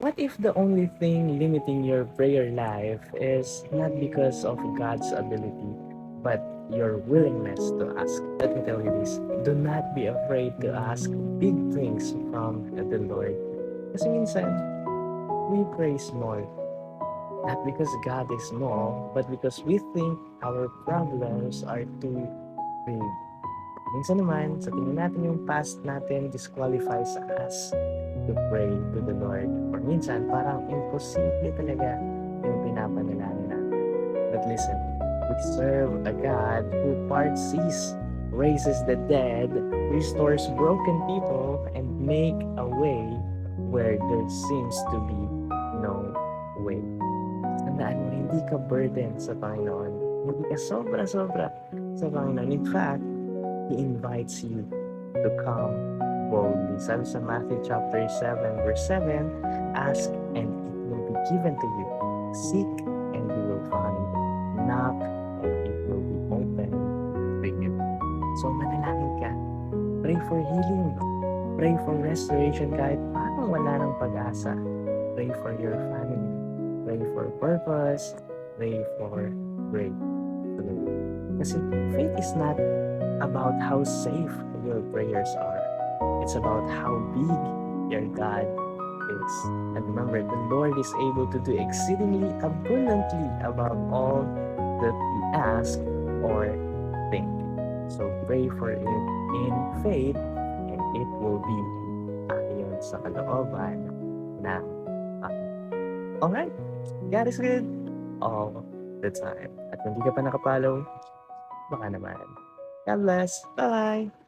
What if the only thing limiting your prayer life is not because of God's ability, but your willingness to ask? Let me tell you this, do not be afraid to ask big things from the Lord. Kasi minsan, we pray small. Not because God is small, but because we think our problems are too big. Minsan naman, sa tingin natin yung past natin disqualifies us to pray to the Lord. Or minsan, parang imposible talaga yung pinapanalangin natin. But listen, we serve a God who parts seas, raises the dead, restores broken people, and make a way where there seems to be no way. Tandaan mo, hindi ka burden sa Panginoon. Hindi ka sobra-sobra sa Panginoon. In fact, He invites you to come boldly. Sabi sa Matthew chapter 7, verse 7, ask and it will be given to you. Seek and you will find. Knock and it will be open to you. So manalangin ka. Pray for healing. Pray for restoration kahit parang wala ng pag-asa. Pray for your family. Pray for purpose. Pray for breakthrough. Kasi faith is not about how safe your prayers are. It's about how big your God is. And remember, the Lord is able to do exceedingly abundantly above all that we ask or think. So pray for it in faith and it will be ayon sa kalooban ng Panginoon. Alright, God is good all the time. At kung hindi ka pa nakapollow, baka naman. God bless. Bye!